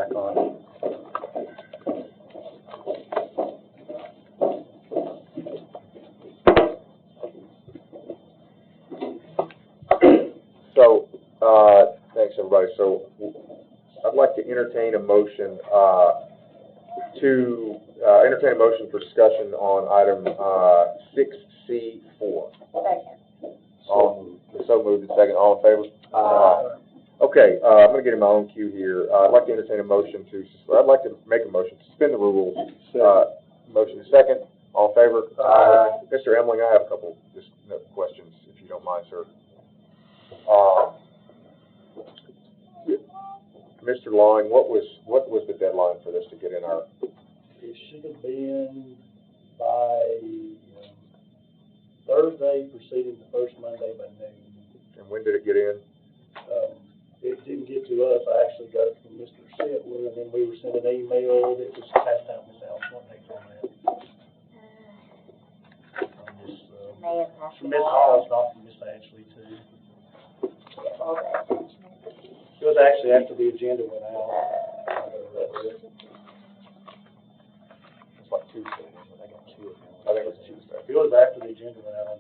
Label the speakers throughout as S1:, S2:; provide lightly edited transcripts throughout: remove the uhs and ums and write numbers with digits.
S1: back on.
S2: So, thanks everybody. So, I'd like to entertain a motion for discussion on item 6C4.
S3: Second.
S2: So moved and second. All in favor? Okay, I'm going to get in my own cue here. I'd like to entertain a motion I'd like to make a motion to suspend the rules. Motion is second. All in favor? Mr. Emling, I have a couple just questions, if you don't mind, sir. Mr. Lawing, what was the deadline for this to get in our?
S4: It should have been by Thursday preceding the first Monday by noon.
S2: And when did it get in?
S4: It didn't get to us. I actually got it from Mr. Sitwood, and then we were sent an email that was passed out Miss Alice. What takes on that? From Miss Hall's, not from Miss Ashley, too. It was actually after the agenda went out.
S2: It's like Tuesday. I got two of them. I think it was Tuesday.
S4: It was after the agenda went out.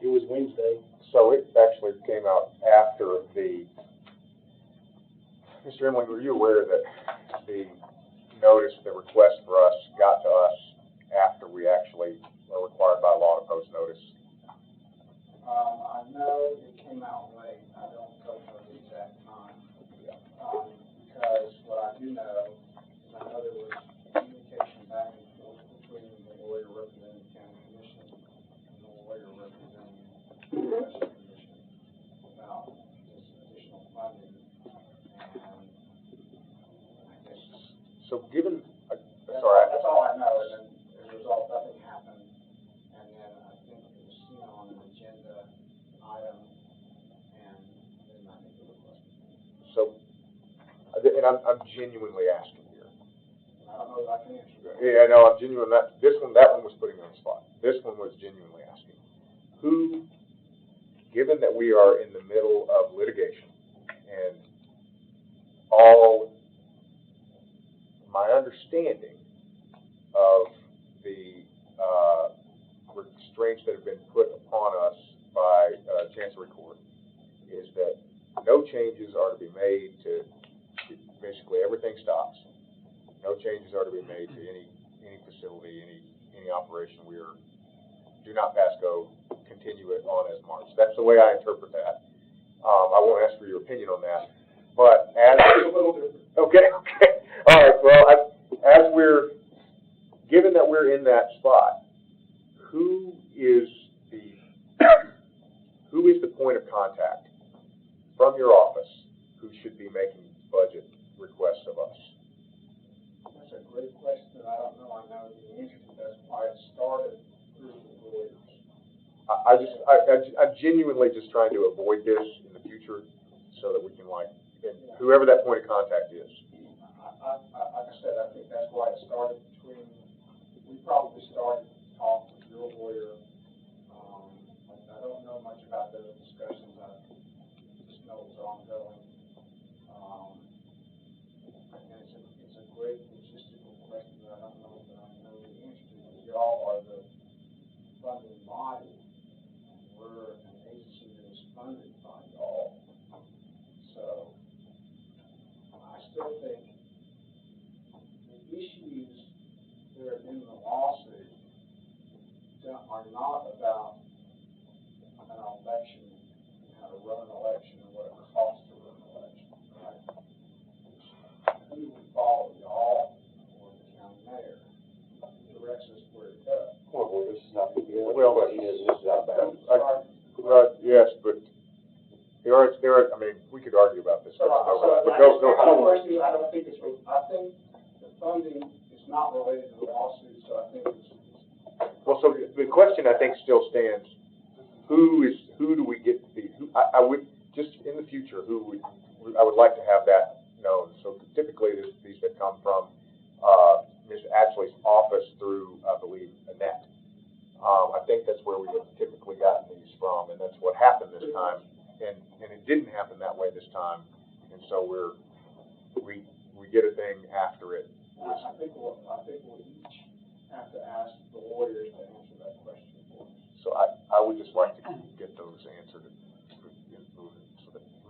S4: It was Wednesday.
S2: So it actually came out after the, Mr. Emily, were you aware that the notice, the request for us got to us after we actually are required by law to post notice?
S5: I know it came out late. I don't know the exact time. Because what I do know is I know there was communication back and forth between the lawyer representing the county commission and the lawyer representing the commission about this additional funding. And I guess.
S2: So given,
S5: That's all I know. And then as a result, nothing happened. And then I think it was seen on an agenda item, and then I think the request was made.
S2: so, and I'm genuinely asking here.
S5: I don't know if I can answer that.
S2: Yeah, no, I'm genuine. That one was putting me on the spot. This one was genuinely asking. Who, given that we are in the middle of litigation, and all my understanding of the restraints that have been put upon us by Chancery Court is that no changes are to be made to basically everything stops. No changes are to be made to any facility, any operation. Do not pass go, continue it on as marched. That's the way I interpret that. I won't ask for your opinion on that. But as okay, all right. Well, given that we're in that spot, who is the point of contact from your office who should be making budget requests of us?
S5: That's a great question. I don't know. I know the answer to that's why it started through the lawyers.
S2: I'm genuinely just trying to avoid this in the future so that we can, whoever that point of contact is.
S5: Like I said, I think that's why it started we probably started to talk with your lawyer. I don't know much about those discussions. I just know it's ongoing. And it's a great logistical question that I don't know that I know the answer to, because y'all are the funding body, and we're an agency that is funded by y'all. So I still think the issues that are in the lawsuit are not about an election and how to run an election and what it costs to run an election, right? Who do we follow, y'all or the county mayor? Who directs us where to go?
S1: Well, this is not,
S2: Well,
S1: question is, this is out of bounds.
S2: Yes, but I mean, we could argue about this.
S5: So,
S2: But
S5: I
S2: go
S5: don't think it's, I think the funding is not related to the lawsuit, so I think it's.
S2: Well, so the question I think still stands. Who do we get I would just in the future, I would like to have that known. So typically these have come from Ms. Ashley's office through, I believe, Annette. I think that's where we have typically gotten these from, and that's what happened this time. And it didn't happen that way this time, and so we get a thing after it.
S5: I think we'll each have to ask the lawyers to answer that question for us.
S2: So I would just like to get those answered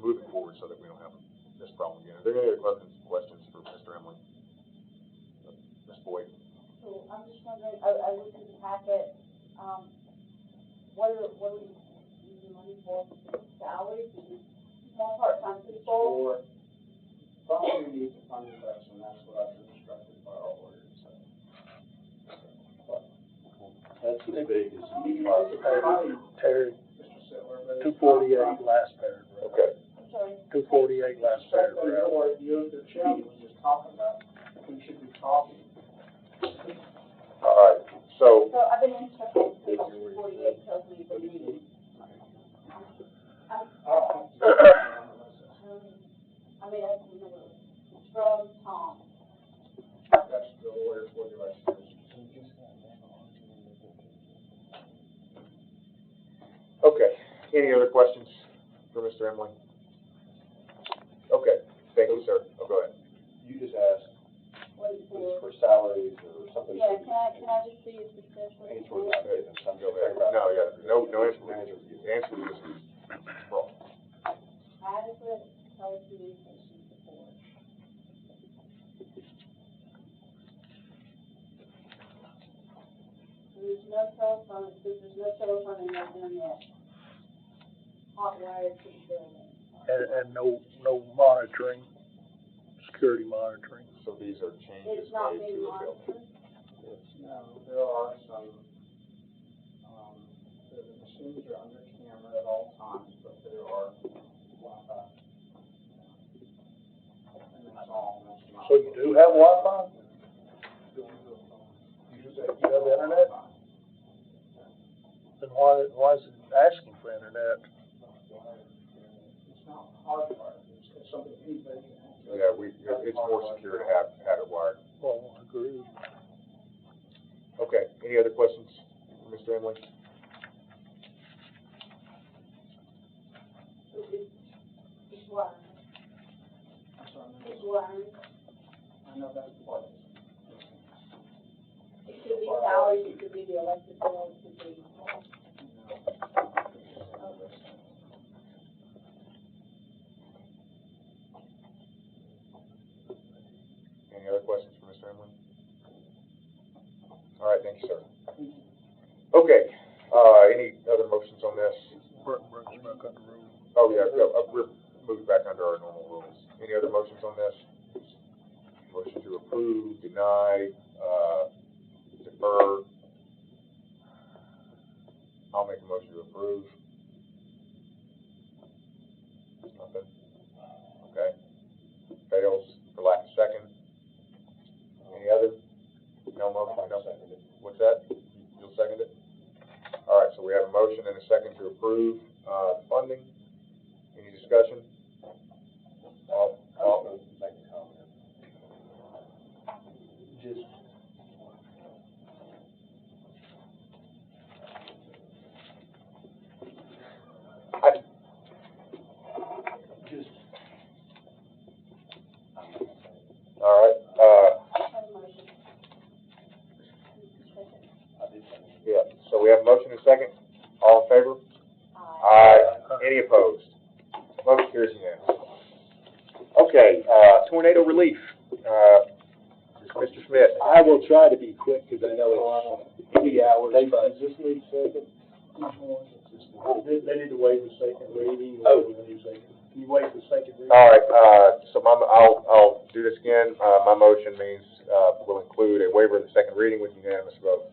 S2: moving forward so that we don't have this problem again. Are there any other questions for Mr. Emily? Ms. Boyd?
S3: So I'm just wondering, I looked at the packet, what are we using money for? Salaries, more part-time people?
S5: Probably need to fund this, and that's what I've been instructed by our lawyers.
S1: That's as big as
S4: Terry,
S5: Mr. Sittler,
S4: 248 last paragraph.
S2: Okay.
S3: I'm sorry.
S4: 248 last paragraph.
S5: You, the chairman, was just talking about who should be talking.
S2: All right. So
S3: So I've been instructed to 48 tells me the meeting. I mean, I remember from Tom.
S5: That's the lawyer for the legislation.
S2: okay. Any other questions for Mr. Emily? Okay. Thank you, sir. Oh, go ahead.
S1: You just asked,
S3: What is
S1: is it
S3: for?
S1: for salaries or something?
S3: Yeah, can I just see if it says what it's
S1: Answer
S3: for?
S1: not getting some.
S2: Go ahead. No, yeah. No answer. Answer this is wrong.
S3: Adequate telecommunications support. There's no telephone, it says there's no telephone and no internet. Hot wired to the building.
S4: And no monitoring, security monitoring.
S2: So these are changes
S3: It's not
S2: made
S3: being
S2: to the bill.
S3: monitored.
S5: No, there are some, the machines are under camera at all times, but there are Wi-Fi. And that's all, and that's not.
S4: So you do have Wi-Fi? You have internet? Then why is it asking for internet?
S5: It's not hardwired, it's something anybody can access.
S2: Yeah, it's more secure to have it wired.
S4: Well, agreed.
S2: Okay. Any other questions for Mr. Emily?
S3: It's wiring.
S5: I'm sorry,
S3: It's wiring.
S5: I know that's part of it.
S3: It could be salaries, it could be the electric bill, it could be.
S2: Any other questions for Mr. Emily? All right, thank you, sir. Okay, any other motions on this?
S4: Brings back under rule.
S2: Oh, yeah, we're moving back under our normal rules. Any other motions on this? Motion to approve, deny, defer. I'll make a motion to approve. Nothing? Okay. Fails for lack of second. Any other? No motion, no second. What's that? You'll second it? All right, so we have a motion and a second to approve, funding. Any discussion? All,
S1: Make a comment. Just. Just.
S2: all right, yeah, so we have a motion and a second. All in favor? Aye. Any opposed? Motion carries unanimously. Okay, tornado relief. Mr. Schmidt.
S1: I will try to be quick, because I know it's 3 hours, but.
S4: Does this need second? They need to waive the second reading.
S1: Oh.
S4: Can you waive the second reading?
S2: All right, so I'll do this again. My motion means, will include a waiver of the second reading with unanimous vote.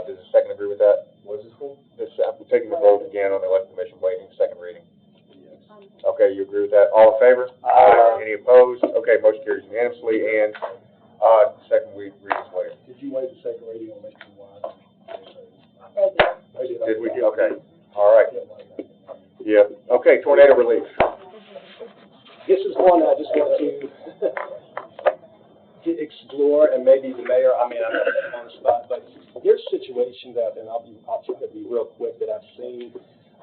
S2: Does the second agree with that?
S1: What is this for?
S2: I'm taking the vote again on the election commission waiving second reading.
S1: Yes.
S2: Okay, you agree with that? All in favor?
S1: Aye.
S2: Any opposed? Okay, motion carries unanimously, and, second reading is waived.
S4: Did you waive the second reading on Mr. Wise?
S2: Did we? Okay, all right. Yeah, okay, tornado relief.
S1: This is one I just want to explore, and maybe the mayor, I mean, I'm not on the spot, but there's situations
S6: situations out there, and I'll try to be real quick, that I've seen.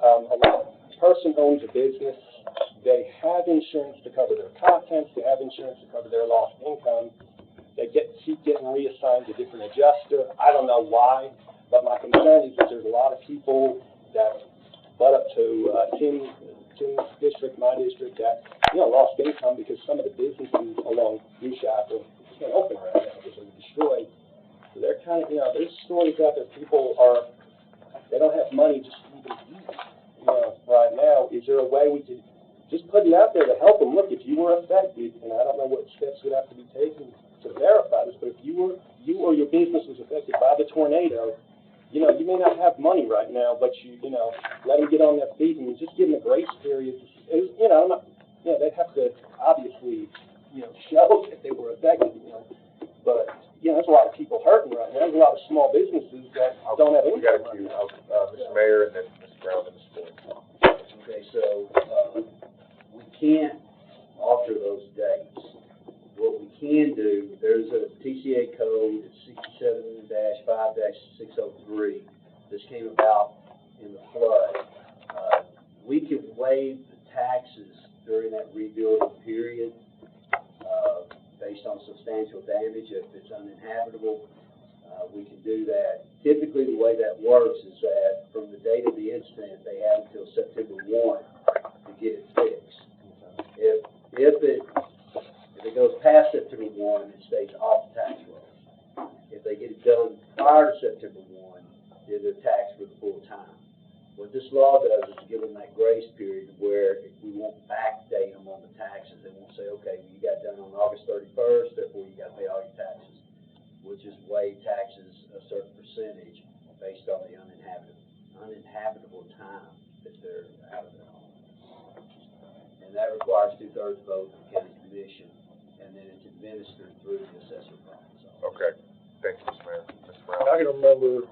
S6: A person owns a business, they have insurance to cover their contents, they have insurance to cover their lost income, they keep getting reassigned to different adjuster. I don't know why, but my concern is that there's a lot of people that butt up to Tim's district, my district, that, lost income because some of the businesses along Newshire can't open right now because they're destroyed. So they're kind of, there's stories out there, people they don't have money just to even eat, right now. Is there a way we could just put it out there to help them? Look, if you were affected, and I don't know what steps would have to be taken to verify this, but if you or your business was affected by the tornado, you may not have money right now, but let them get on their feet and just give them a grace period. They'd have to obviously, show that they were affected, but, there's a lot of people hurting right now. There's a lot of small businesses that don't have income.
S2: We got a queue, Mr. Mayor, and then Mr. Brown, and Mr. Boyd.
S5: Okay, so, we can't alter those dates. What we can do, there's a TCA code, it's 67-5-603, this came about in the flood. We can waive the taxes during that rebuilding period, based on substantial damage. If it's uninhabitable, we can do that. Typically, the way that works is that from the date of the incident, they have until September 1 to get it fixed. If it goes past September 1, it stays off the tax rolls. If they get it done prior to September 1, then they're taxed for the full time. What this law does is give them that grace period where if we won't backdate them on the taxes, they won't say, okay, well, you got done on August 31st, therefore you got to pay all your taxes. We'll just waive taxes a certain percentage based on the uninhabitable time that they're out of their home. And that requires 2/3 vote of the county commission, and then it's administered through the assessor office.
S2: Okay, thank you, Mr. Mayor. Mr. Brown.
S4: I can remember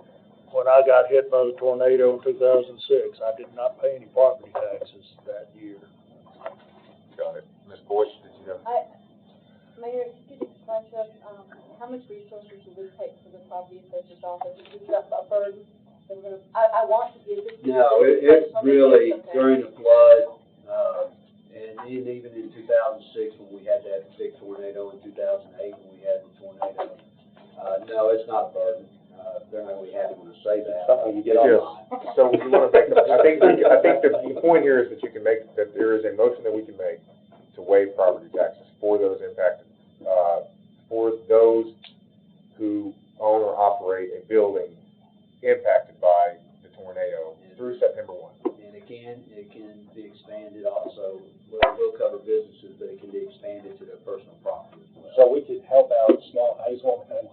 S4: when I got hit by the tornado in 2006, I did not pay any property taxes that year.
S2: Got it. Ms. Boyd, did you have?
S3: Mayor, if you could explain to us, how much resources will this take for the property assessor's office? Is this a burden that we're gonna, I want to give this.
S5: No, it's really during the flood, and even in 2006 when we had that big tornado, in 2008 when we had the tornado. No, it's not a burden. They're not really happy when I say that.
S6: Something you get on.
S2: So we want to make, I think the point here is that you can make, that there is a motion that we can make to waive property taxes for those impacted, for those who own or operate a building impacted by the tornado through September 1.
S5: And it can be expanded also. We'll cover businesses, but it can be expanded to their personal property as well.
S6: So we could help out small, I just want to,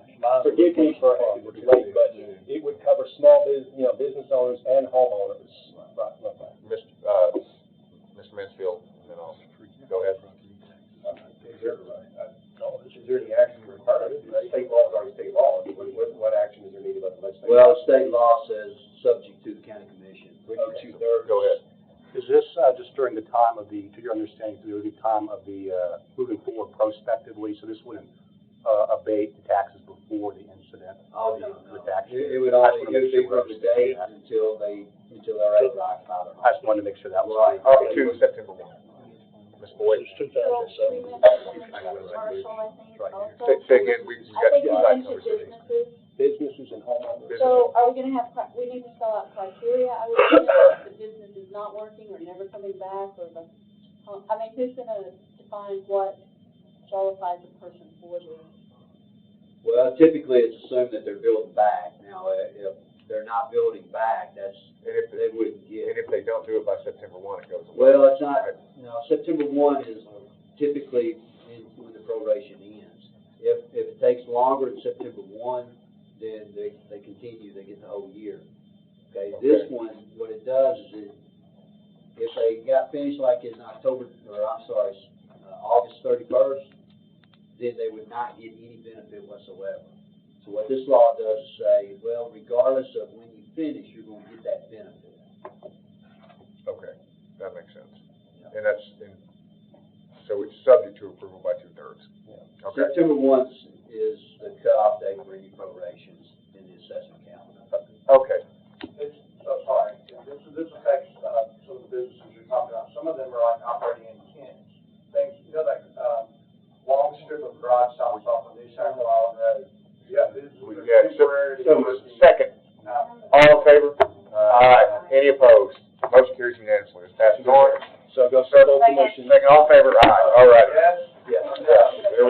S6: forgive me for it's late, but it would cover small business owners and homeowners.
S2: Mr. Mansfield, and then I'll go ahead.
S1: Is there any action required? State law is already state law. What action is there needed by the legislature?
S5: Well, state law says subject to the county commission.
S6: Okay.
S2: Go ahead.
S7: Is this just during the time of the, to your understanding, during the time of the moving forward prospectively, so this wouldn't abate the taxes before the incident?
S5: Oh, no.
S7: The tax
S5: It would only be from the date until they're able to occupy their home.
S7: I just wanted to make sure that was.
S5: Right.
S2: To September 1. Ms. Boyd.
S4: It's 2007.
S3: Commercial, I think, also.
S2: Say again, we got
S3: I think
S2: two
S3: we
S2: side
S3: mentioned
S2: conversations.
S6: Businesses and homeowners.
S3: So are we gonna have, we need to spell out criteria, I would say, if the business is not working or never coming back, or the, who's gonna define what qualifies a person for this?
S5: Well, typically it's assumed that they're building back. Now, if they're not building back, they wouldn't get.
S2: And if they don't do it by September 1, it goes away.
S5: Well, it's not, no, September 1 is typically when the proration ends. If it takes longer than September 1, then they continue, they get the whole year. Okay, this one, what it does is if they got finished like in August 31st, then they would not get any benefit whatsoever. So what this law does is say, well, regardless of when you finish, you're going to get that benefit.
S2: Okay, that makes sense. And so it's subject to approval by 2/3. Yeah. Okay.
S5: September 1 is the cutoff date for any prorations in the assessment calendar. talking about, some of them are like operating in tents. Things, you know, like, long strip of garage stops off of New South Island Road. Yeah, this is temporary.
S2: Second. All in favor? Aye. Any opposed? Motion carries unanimously. It's passed on.
S6: So go start open motion.
S2: Second, all in favor? Aye. All right.
S5: Yes?
S6: Yes.
S2: There we